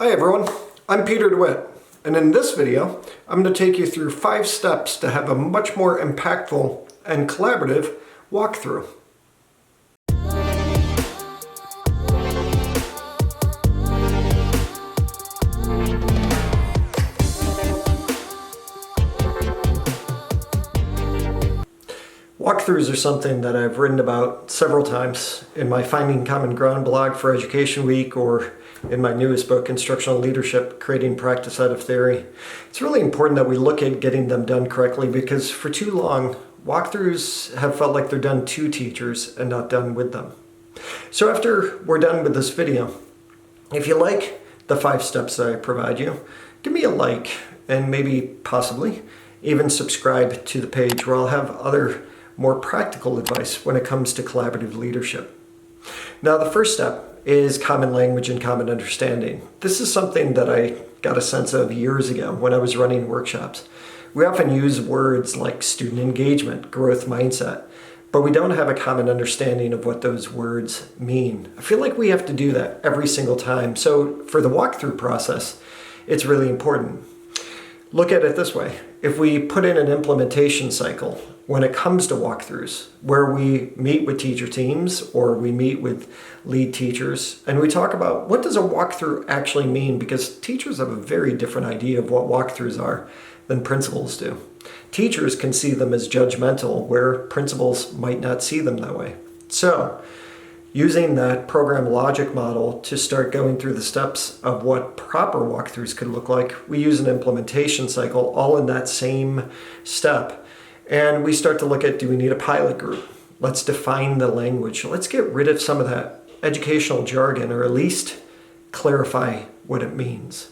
Hi everyone, I'm Peter DeWitt, and in this video, I'm going to take you through 5 steps to have a much more impactful and collaborative walkthrough. Walkthroughs are something that I've written about several times in my Finding Common Ground blog for Education Week or in my newest book, Instructional Leadership, Creating Practice Out of Theory. It's really important that we look at getting them done correctly because for too long, walkthroughs have felt like they're done to teachers and not done with them. So after we're done with this video, if you like the 5 steps that I provide you, give me a like and maybe possibly even subscribe to the page where I'll have other more practical advice when it comes to collaborative leadership. Now, the first step is common language and common understanding. This is something that I got a sense of years ago when I was running workshops. We often use words like student engagement, growth mindset, but we don't have a common understanding of what those words mean. I feel like we have to do that every single time. So for the walkthrough process, it's really important. Look at it this way. If we put in an implementation cycle when it comes to walkthroughs, where we meet with teacher teams or we meet with lead teachers and we talk about what does a walkthrough actually mean, because teachers have a very different idea of what walkthroughs are than principals do. Teachers can see them as judgmental where principals might not see them that way. So, using that program logic model to start going through the steps of what proper walkthroughs could look like, we use an implementation cycle all in that same step. And we start to look at, do we need a pilot group? Let's define the language. Let's get rid of some of that educational jargon, or at least clarify what it means.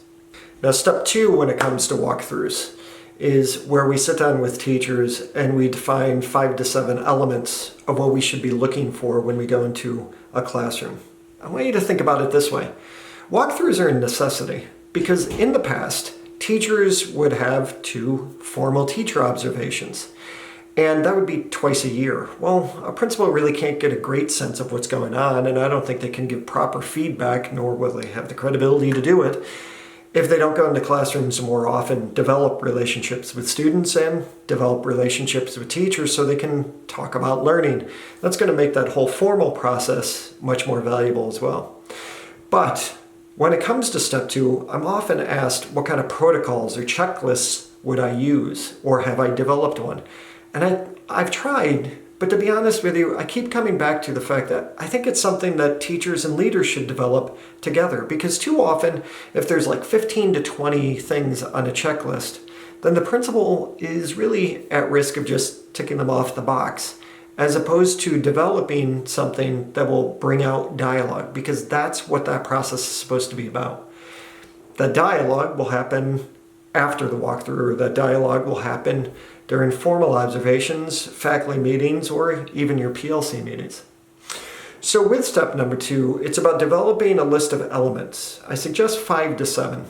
Now, step 2 when it comes to walkthroughs is where we sit down with teachers and we define 5 to 7 elements of what we should be looking for when we go into a classroom. I want you to think about it this way. Walkthroughs are a necessity because in the past, teachers would have 2 formal teacher observations, and that would be twice a year. Well, a principal really can't get a great sense of what's going on, and I don't think they can give proper feedback, nor will they have the credibility to do it, if they don't go into classrooms more often, develop relationships with students and develop relationships with teachers so they can talk about learning. That's going to make that whole formal process much more valuable as well. But when it comes to step 2, I'm often asked what kind of protocols or checklists would I use, or have I developed one? And I've tried, but to be honest with you, I keep coming back to the fact that I think it's something that teachers and leaders should develop together, because too often, if there's like 15 to 20 things on a checklist, then the principal is really at risk of just ticking them off the box, as opposed to developing something that will bring out dialogue, because that's what that process is supposed to be about. The dialogue will happen after the walkthrough, or that dialogue will happen during formal observations, faculty meetings, or even your PLC meetings. So with step number 2, it's about developing a list of elements. I suggest 5 to 7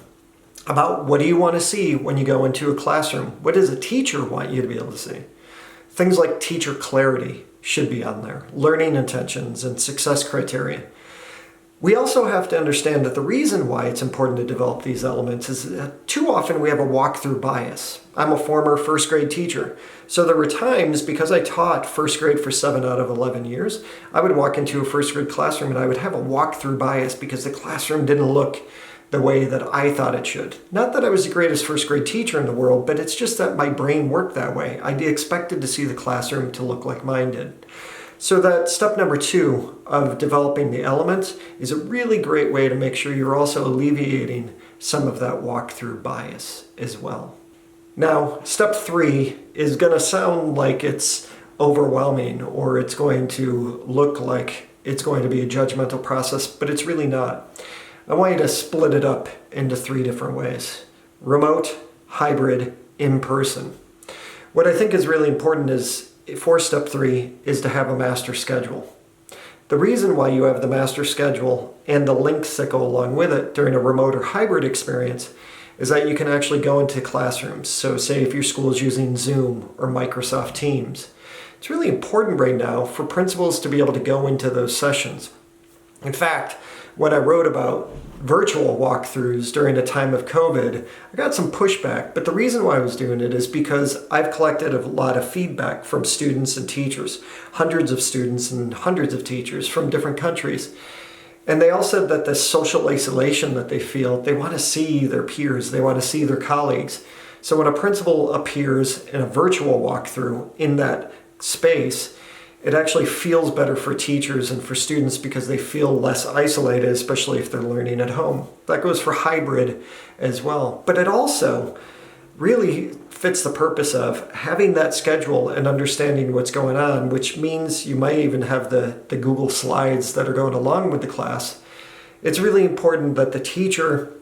about what do you want to see when you go into a classroom? What does a teacher want you to be able to see? Things like teacher clarity should be on there, learning intentions and success criteria. We also have to understand that the reason why it's important to develop these elements is that too often we have a walkthrough bias. I'm a former first grade teacher, so there were times, because I taught first grade for 7 out of 11 years, I would walk into a first grade classroom and I would have a walkthrough bias because the classroom didn't look the way that I thought it should. Not that I was the greatest first grade teacher in the world, but it's just that my brain worked that way. I expected to see the classroom to look like mine did. So that step number 2 of developing the elements is a really great way to make sure you're also alleviating some of that walkthrough bias as well. Now, step 3 is going to sound like it's overwhelming, or it's going to look like it's going to be a judgmental process, but it's really not. I want you to split it up into 3 different ways: remote, hybrid, in-person. What I think is really important is, for step 3, is to have a master schedule. The reason why you have the master schedule and the links that go along with it during a remote or hybrid experience is that you can actually go into classrooms. So say if your school is using Zoom or Microsoft Teams, it's really important right now for principals to be able to go into those sessions. In fact, when I wrote about virtual walkthroughs during a time of COVID, I got some pushback. But the reason why I was doing it is because I've collected a lot of feedback from students and teachers, hundreds of students and hundreds of teachers from different countries. And they all said that the social isolation that they feel, they want to see their peers, they want to see their colleagues. So when a principal appears in a virtual walkthrough in that space, it actually feels better for teachers and for students because they feel less isolated, especially if they're learning at home. That goes for hybrid as well. But it also really fits the purpose of having that schedule and understanding what's going on, which means you might even have the Google Slides that are going along with the class. It's really important that the teacher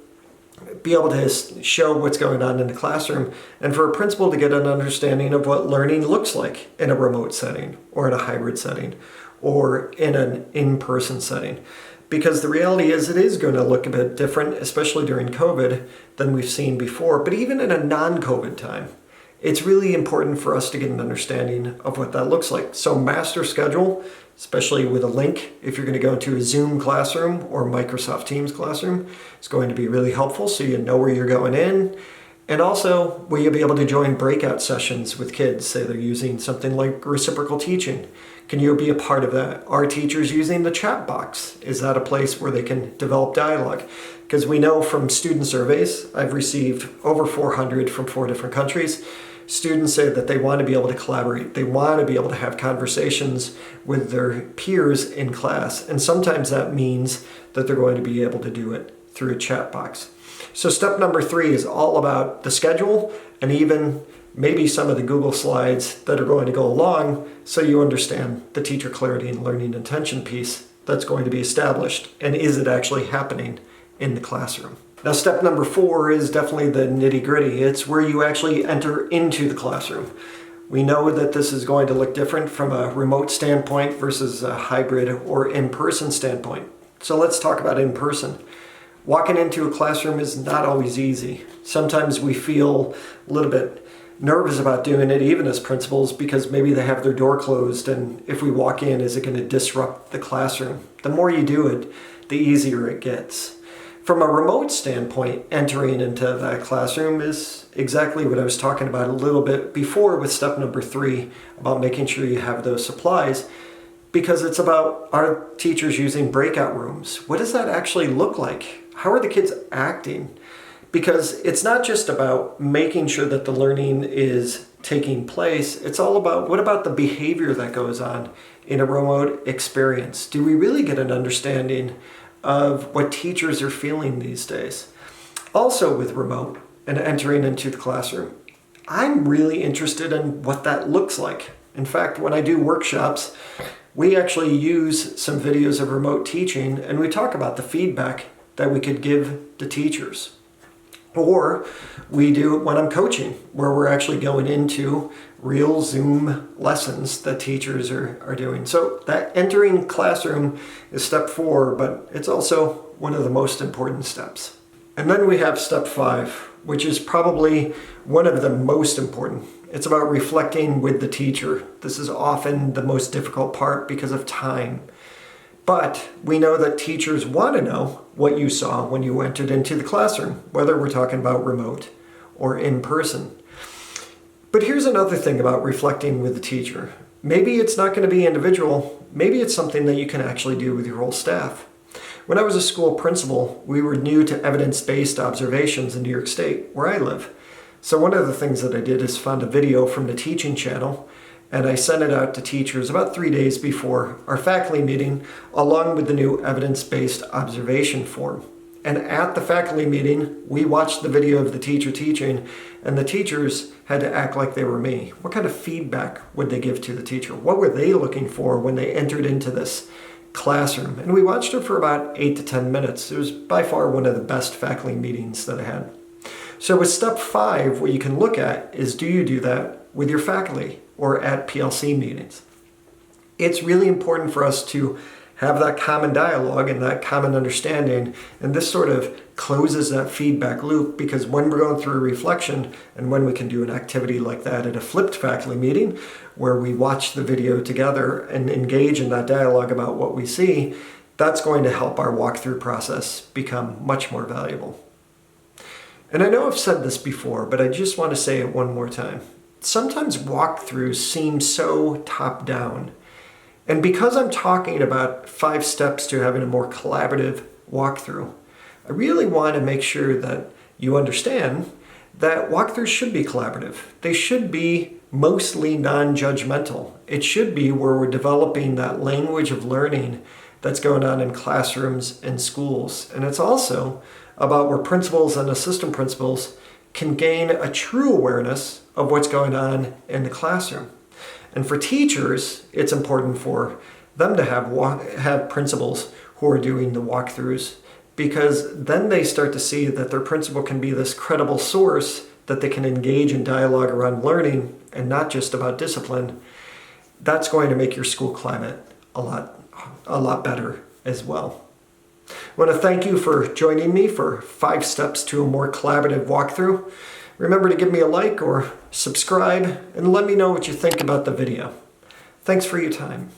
be able to show what's going on in the classroom, and for a principal to get an understanding of what learning looks like in a remote setting or in a hybrid setting or in an in-person setting. Because the reality is it is going to look a bit different, especially during COVID, than we've seen before. But even in a non-COVID time, it's really important for us to get an understanding of what that looks like. So master schedule, especially with a link, if you're going to go into a Zoom classroom or Microsoft Teams classroom, it's going to be really helpful so you know where you're going in. And also, will you be able to join breakout sessions with kids? Say they're using something like reciprocal teaching. Can you be a part of that? Are teachers using the chat box? Is that a place where they can develop dialogue? Because we know from student surveys, I've received over 400 from 4 different countries. Students say that they want to be able to collaborate. They want to be able to have conversations with their peers in class. And sometimes that means that they're going to be able to do it through a chat box. So step number 3 is all about the schedule and even maybe some of the Google Slides that are going to go along so you understand the teacher clarity and learning intention piece that's going to be established. And is it actually happening in the classroom? Now, step number 4 is definitely the nitty-gritty. It's where you actually enter into the classroom. We know that this is going to look different from a remote standpoint versus a hybrid or in-person standpoint. So let's talk about in-person. Walking into a classroom is not always easy. Sometimes we feel a little bit nervous about doing it, even as principals, because maybe they have their door closed, and if we walk in, is it going to disrupt the classroom? The more you do it, the easier it gets. From a remote standpoint, entering into that classroom is exactly what I was talking about a little bit before with step number 3, about making sure you have those supplies, because it's about, are teachers using breakout rooms? What does that actually look like? How are the kids acting? Because it's not just about making sure that the learning is taking place. It's all about, what about the behavior that goes on in a remote experience? Do we really get an understanding of what teachers are feeling these days? Also with remote and entering into the classroom, I'm really interested in what that looks like. In fact, when I do workshops, we actually use some videos of remote teaching and we talk about the feedback that we could give the teachers. Or we do it when I'm coaching, where we're actually going into real Zoom lessons that teachers are doing. So that entering classroom is step 4, but it's also one of the most important steps. And then we have step 5, which is probably one of the most important. It's about reflecting with the teacher. This is often the most difficult part because of time. But we know that teachers want to know what you saw when you entered into the classroom, whether we're talking about remote or in person. But here's another thing about reflecting with the teacher. Maybe it's not going to be individual. Maybe it's something that you can actually do with your whole staff. When I was a school principal, we were new to evidence-based observations in New York State, where I live. So one of the things that I did is found a video from the teaching channel, and I sent it out to teachers about 3 days before our faculty meeting, along with the new evidence-based observation form. And at the faculty meeting, we watched the video of the teacher teaching, and the teachers had to act like they were me. What kind of feedback would they give to the teacher? What were they looking for when they entered into this classroom? And we watched it for about 8 to 10 minutes. It was by far one of the best faculty meetings that I had. So with step 5, what you can look at is, do you do that with your faculty or at PLC meetings? It's really important for us to have that common dialogue and that common understanding, and this sort of closes that feedback loop, because when we're going through reflection and when we can do an activity like that at a flipped faculty meeting where we watch the video together and engage in that dialogue about what we see, That's going to help our walkthrough process become much more valuable. And I know I've said this before, but I just want to say it one more time. Sometimes walkthroughs seem so top-down. And because I'm talking about 5 steps to having a more collaborative walkthrough, I really want to make sure that you understand that walkthroughs should be collaborative. They should be mostly non-judgmental. It should be where we're developing that language of learning that's going on in classrooms and schools. And it's also about where principals and assistant principals can gain a true awareness of what's going on in the classroom. And for teachers, it's important for them to have principals who are doing the walkthroughs, because then they start to see that their principal can be this credible source that they can engage in dialogue around learning and not just about discipline. That's going to make your school climate a lot better as well. I want to thank you for joining me for 5 steps to a more collaborative walkthrough. Remember to give me a like or subscribe and let me know what you think about the video. Thanks for your time.